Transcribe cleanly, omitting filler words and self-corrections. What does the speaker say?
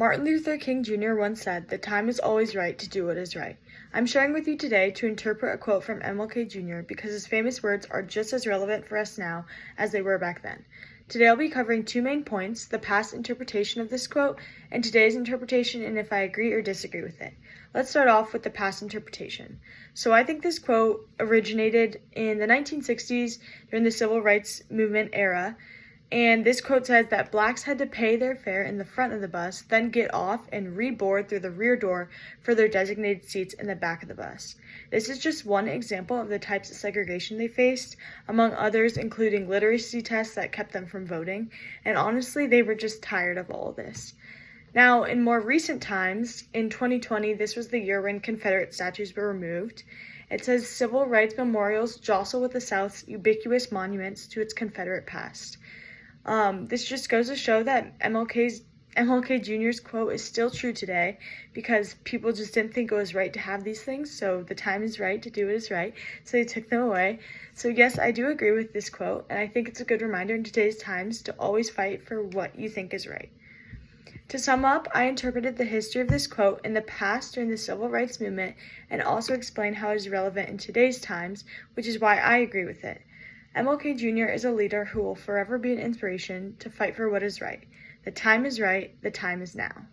Martin Luther King Jr. once said, "The time is always right to do what is right." I'm sharing with you today to interpret a quote from MLK Jr. because his famous words are just as relevant for us now as they were back then. Today I'll be covering two main points, the past interpretation of this quote and today's interpretation, and if I agree or disagree with it. Let's start off with the past interpretation. So I think this quote originated in the 1960s during the Civil Rights Movement era. And this quote says that blacks had to pay their fare in the front of the bus, then get off and reboard through the rear door for their designated seats in the back of the bus. This is just one example of the types of segregation they faced, among others including literacy tests that kept them from voting, and honestly, they were just tired of all of this. Now, in more recent times, in 2020, this was the year when Confederate statues were removed. It says civil rights memorials jostle with the South's ubiquitous monuments to its Confederate past. This just goes to show that MLK Jr.'s quote is still true today because people just didn't think it was right to have these things, so the time is right to do what is right, so they took them away. So yes, I do agree with this quote, and I think it's a good reminder in today's times to always fight for what you think is right. To sum up, I interpreted the history of this quote in the past during the Civil Rights Movement and also explained how it is relevant in today's times, which is why I agree with it. MLK Jr. is a leader who will forever be an inspiration to fight for what is right. The time is right, the time is now.